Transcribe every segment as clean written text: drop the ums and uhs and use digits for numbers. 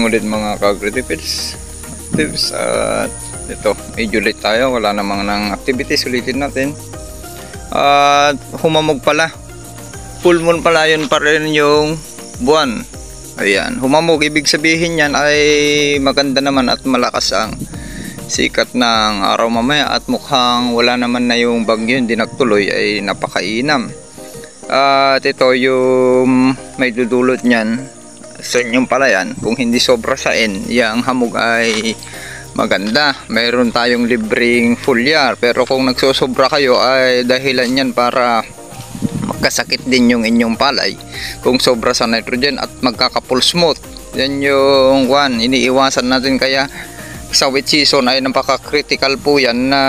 morning ulit mga ka-agritipits tips. At ito, medyo late tayo, wala namang ng activities, ulitin natin. At humamog pala, full moon pala, yun pa rin yung buwan. Ayan, humamog, ibig sabihin yan ay maganda naman at malakas ang sikat ng araw mamaya. At mukhang wala naman na yung bagyo, hindi nagtuloy, ay napakainam. At ito yung may dudulot nyan sa inyong palayan, kung hindi sobra sa yung hamog ay maganda, mayroon tayong libreng foliar. Pero kung nagsosobra kayo ay dahilan yan para magkasakit din yung inyong palay kung sobra sa nitrogen at magkaka-full smooth. Yan yung iniiwasan natin. Kaya sa wet season ay napaka-critical po yan na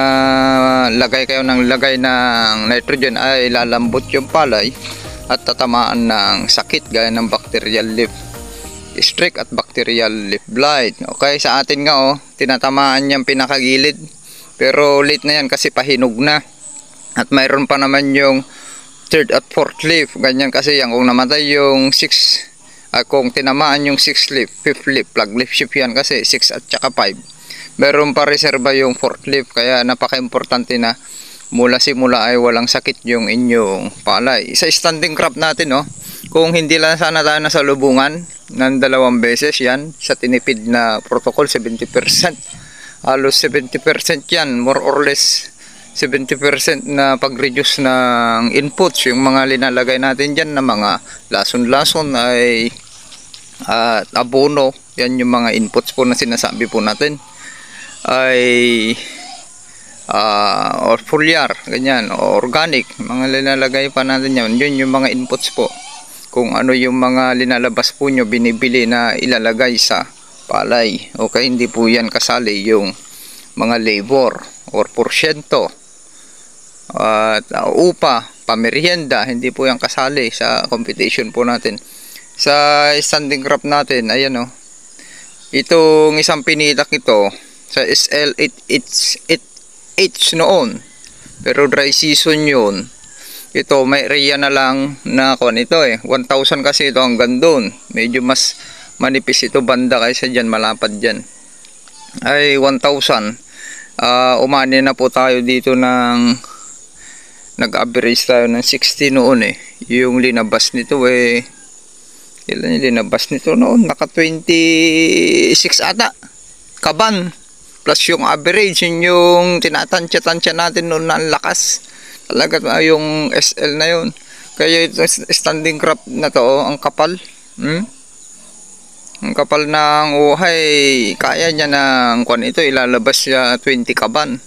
lagay kayo ng lagay ng nitrogen, ay lalambot yung palay at tatamaan ng sakit gaya ng bacterial leaf streak at bacterial leaf blight. Okay, sa atin nga tinatamaan yung pinakagilid, pero late na yan kasi pahinog na. At mayroon pa naman yung third at fourth leaf, ganyan kasi yan. Kung namatay yung 6, kung tinamaan yung 6 leaf, 5th leaf, flag leaf shift yan kasi 6 at saka 5. Meron pa reserva yung 4th leaf, kaya napaka-importante na mula simula ay walang sakit yung inyong palay. Sa standing crop natin, kung hindi lang sana tayo nasa lubungan ng 2 beses, yan sa tinipid na protocol 70%, halos 70% yan, more or less 70% na pag-reduce ng inputs. Yung mga linalagay natin dyan na mga lason-lason ay at abono, yan yung mga inputs po na sinasabi po natin ay or foliar, ganyan, o organic, mga linalagay pa natin yan. Yun yung mga inputs po, kung ano yung mga linalabas po nyo binibili na ilalagay sa palay. Okay, hindi po yan kasali yung mga labor or porsyento at upa, pamerienda, hindi po yan kasali sa computation po natin. Sa standing crop natin, ayan itong isang pinitak ito sa SL8H noon, pero dry season yun. Ito may area na lang na ito 1,000 kasi ito hanggang doon. Medyo mas manipis ito banda kaysa dyan, malapad dyan. Ay 1,000. Umani na po tayo dito ng nag-average tayo ng 60 noon Yung linabas nito ilan yung linabas nito noon? Naka 26 ata. Kaban. Plus yung average, yung tinatansya-tansya natin noon na ang lakas. Talaga yung SL na yun. Kaya ito standing crop na to, ang kapal. Ang kapal ng uhay. Kaya niya ng ito, ilalabas siya 20 kaban.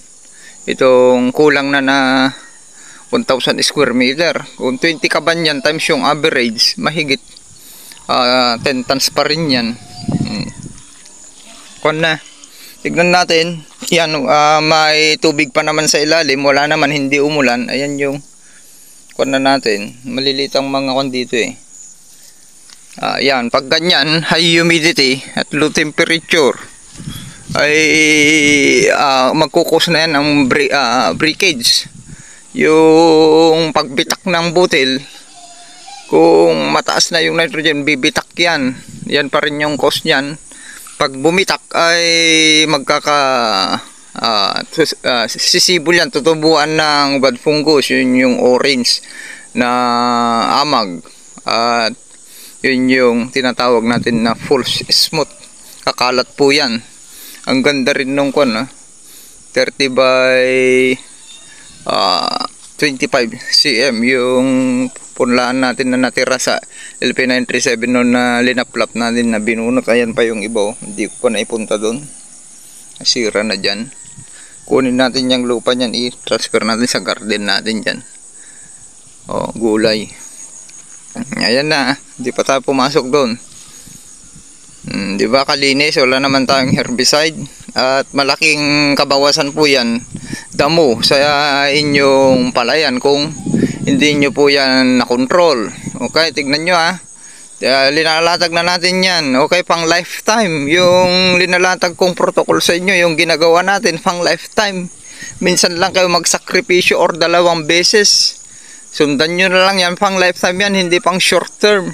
Itong kulang na 1,000 square meter. Kung 20 kaban yan times yung average, mahigit 10 tons pa rin yan. Na tignan natin yan, may tubig pa naman sa ilalim, wala naman, hindi umulan. Ayan yung na natin, maliliit ang mga dito yan, pag ganyan high humidity at low temperature ay magkukos na yan ang breakage. Yung pagbitak ng butil, kung mataas na yung nitrogen, bibitak yan. Yan pa rin yung cause nyan. Pag bumitak ay sisibol yan, tutubuan ng bad fungus, yun yung orange na amag. At yun yung tinatawag natin na false smooth, kakalat po yan. Ang ganda rin nung 30 by 25 cm yung punlaan natin na natira sa LP937 noon na linaplap natin na binunot. Ayan pa yung iba, hindi ko pa naipunta doon, nasira na dyan. Kunin natin yung lupa nyan, i-transfer natin sa garden natin dyan. Gulay. Ayan na, hindi pa tayo pumasok doon. Di ba kalinis, wala naman tayong herbicide. At malaking kabawasan po yan, damo sa inyong palayan kung hindi nyo po yan na-control. Okay, tignan nyo linalatag na natin yan. Okay, pang lifetime. Yung linalatag kong protocol sa inyo, yung ginagawa natin pang lifetime. Minsan lang kayo magsakripisyo or 2 beses. Sundan nyo na lang yan, pang lifetime yan, hindi pang short term.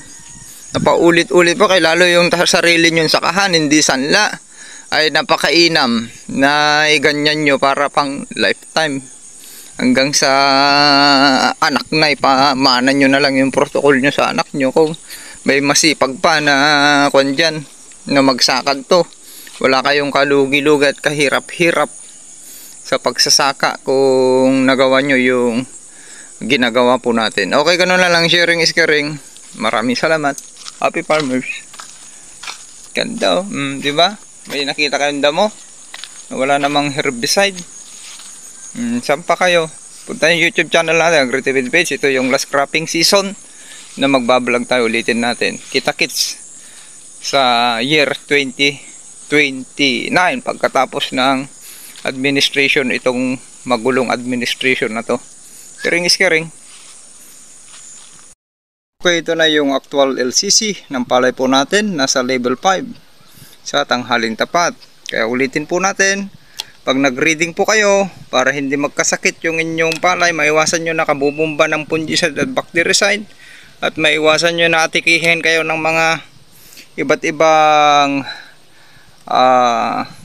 napaulit-ulit pa, kay lalo yung sarili nyo sa sakahan, hindi sanla, ay napakainam na ganyan nyo para pang lifetime. Hanggang sa anak na, ipamanan nyo na lang yung protocol nyo sa anak nyo. Kung may masipag pa na kwan dyan, na magsakad to, wala kayong kalugi-lugi at kahirap-hirap sa pagsasaka kung nagawa nyo yung ginagawa po natin. Okay, ganun na lang. Sharing is caring. Maraming salamat. Happy farmers. Ganda, diba? May nakita kayong damo, wala namang herbicide. Saan pa kayo? Punta yung YouTube channel natin, AgriTipid Page. Ito yung last cropping season na magbablog tayo. Ulitin natin. Kita-kits sa year 2029 pagkatapos ng administration, itong magulong administration na to. Caring is caring. Okay, ito na yung actual LCC ng palay po natin. Nasa level 5 sa tanghaling tapat. Kaya ulitin po natin. Pag nag-reading po kayo, para hindi magkasakit yung inyong palay, maiwasan nyo na kabubumba ng fungicide at bactericide, at maiwasan nyo na atikihin kayo ng mga iba't ibang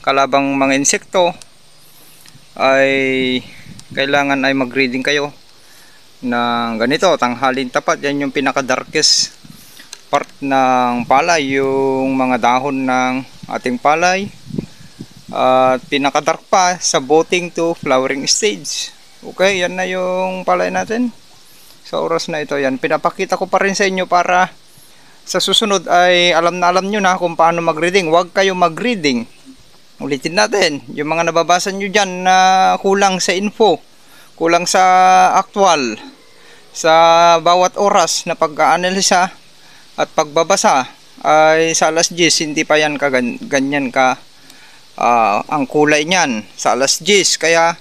kalabang mga insekto, ay kailangan ay mag-reading kayo ng ganito, tanghalin tapat. Yan yung pinaka darkest part ng palay, yung mga dahon ng ating palay. At pinaka-dark pa sa botting to flowering stage. Okay, yan na yung palay natin sa oras na ito. Yan, pinapakita ko pa rin sa inyo para sa susunod ay alam nyo na kung paano mag-reading. Huwag kayo mag-reading. Ulitin natin, yung mga nababasa nyo dyan na kulang sa info, kulang sa actual, sa bawat oras na pag-aanalisa at pagbabasa, ay sa alas 10 hindi pa yan ganyan ka ang kulay niyan sa alas 10. Kaya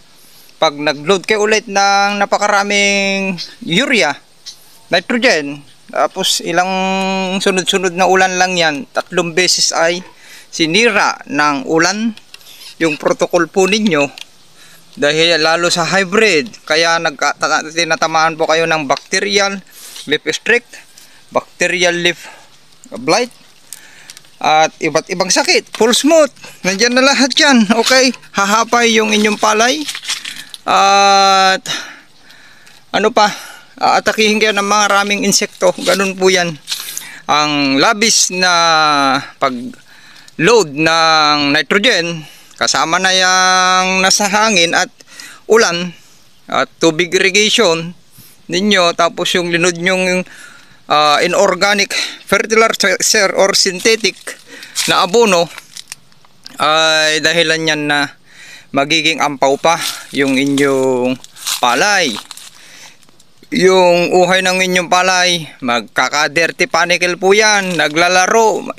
pag nag-load kayo ulit ng napakaraming urea, nitrogen, tapos ilang sunod-sunod na ulan lang yan, 3 beses ay sinira ng ulan yung protocol po ninyo, dahil lalo sa hybrid. Kaya tinatamaan po kayo ng bacterial leaf streak, bacterial leaf blight, at iba't ibang sakit, full smooth, nandyan na lahat yan. Okay, hahapay yung inyong palay, at ano pa, atakihin kayo ng mga maraming insekto. Ganun po yan. Ang labis na pag load ng nitrogen, kasama na yung nasa hangin at ulan at tubig irrigation ninyo, tapos yung linod nyong inorganic fertilizer or synthetic na abono, ay dahilan yan na magiging ampaw pa yung inyong palay. Yung uhay ng inyong palay, magkaka-dirty panicle po yan, naglalaro,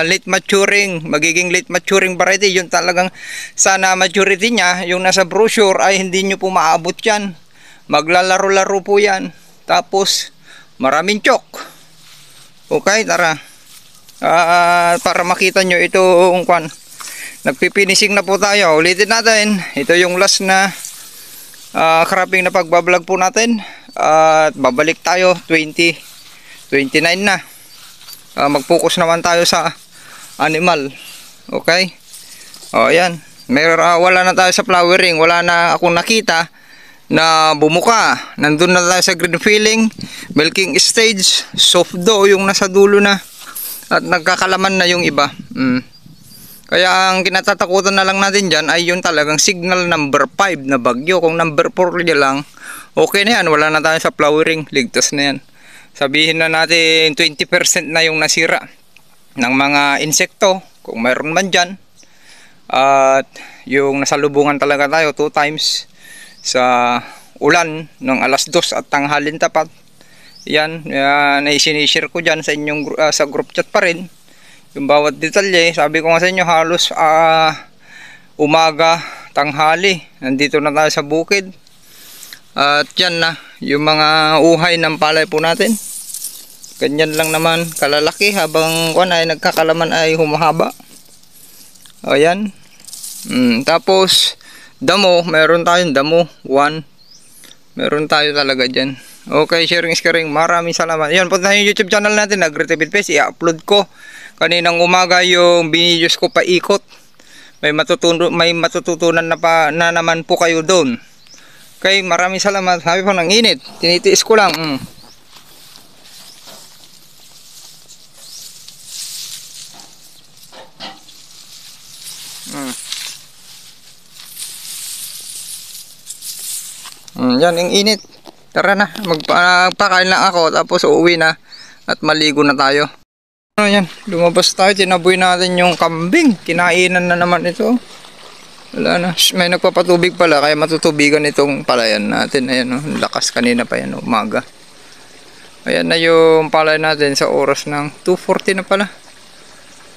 late maturing, magiging late maturing variety. Yung talagang sana maturity niya, yung nasa brochure, ay hindi nyo po maabot yan. Maglalaro-laro po yan, tapos maraming chok. Okay, tara. Para makita nyo itong kwan, nagpipinising na po tayo. Ulitin natin, ito yung last na cropping na pagbablog po natin. At babalik tayo 2029 na. Mag-focus naman tayo sa animal. Okay, o yan, wala na tayo sa flowering. Wala na akong nakita na bumuka. Nandun na tayo sa green filling, milking stage, soft dough yung nasa dulo na, at nagkakalaman na yung iba. Kaya ang kinatatakutan na lang natin dyan ay yung talagang signal number 5 na bagyo. Kung number 4 nyo lang, okay na yan, wala na tayo sa flowering, ligtas na yan. Sabihin na natin 20% na yung nasira ng mga insekto, kung mayroon man dyan. At yung nasalubungan talaga tayo 2 times sa ulan ng alas 2 at tanghalin tapat. Yan, naisinishare ko dyan sa inyong sa group chat pa rin yung bawat detalye. Sabi ko nga sa inyo, halos umaga, tanghali, nandito na tayo sa bukid. At yan na yung mga uhay ng palay po natin. Ganyan lang naman kalalaki, habang kuwan ay nagkakalaman ay humahaba. Ayan. Tapos damo, meron tayong damo 1. Meron tayo talaga dyan. Okay, sharing is caring. Maraming salamat. Yan, punta yung YouTube channel natin, Agritipid Pest. I-upload ko kaninang umaga yung videos ko paikot. May matututunan na naman po kayo doon. Okay, maraming salamat. Sabi po ng init. Tinitiis ko lang. Yan, yung init. Tara na, magpakain lang ako tapos uuwi na at maligo na tayo. Yan, lumabas tayo, tinaboy natin yung kambing. Kinainan na naman ito. Wala na, may nagpapatubig pala kaya matutubigan itong palayan natin. Ayan, lakas kanina pa yan, umaga. Ayan na yung palayan natin sa oras ng 2:40 na pala.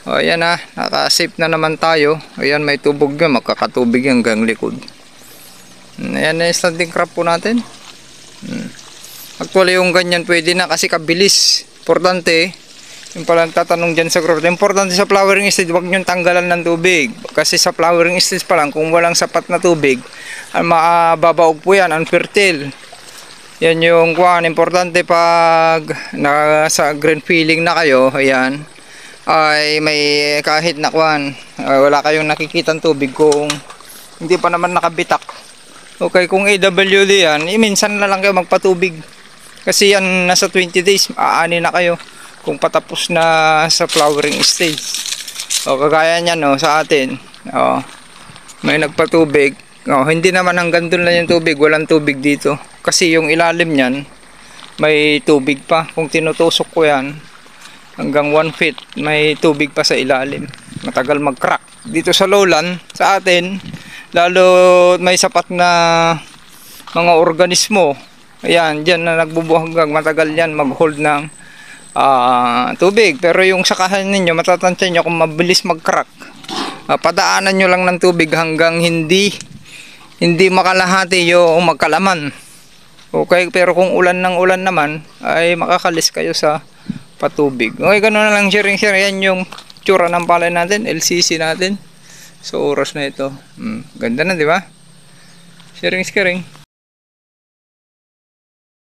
O ayan na, naka-safe na naman tayo. Ayan, may tubog yan, makakatubig hanggang likod. Ayan na yung standing crop po natin. Actually yung ganyan pwede na kasi kabilis. Importante, yung palang tatanong dyan sa growth, importante sa flowering stage, huwag nyo tanggalan ng tubig. Kasi sa flowering stage pa lang, kung walang sapat na tubig, mababaog po yan, unfertile. Yan yung importante pag nasa green feeling na kayo, ayan, ay may kahit na wala kayong nakikitang tubig kung hindi pa naman nakabitak. Okay, kung AWD yan, minsan na lang kayo magpatubig. Kasi yan, nasa 20 days, aani na kayo kung patapos na sa flowering stage. O, kagaya niyan, sa atin. May nagpatubig. Hindi naman hanggang doon lang yung tubig, walang tubig dito. Kasi yung ilalim niyan, may tubig pa. Kung tinutusok ko yan, hanggang 1 feet, may tubig pa sa ilalim. Matagal mag-crack. Dito sa lowland, sa atin, lalo may sapat na mga organismo, ayan, dyan na nagbubuo hanggang matagal yan mag-hold ng tubig. Pero yung sakahan ninyo, matatansya nyo kung mabilis mag-crack, padaanan nyo lang ng tubig hanggang hindi makalahati yung magkalaman. Okay, pero kung ulan ng ulan naman, ay makakalis kayo sa patubig. Okay, ganoon na lang, sharing. Yan yung tsura ng palay natin, LCC natin. So oras na ito. Ganda na, di ba? Sharing is caring.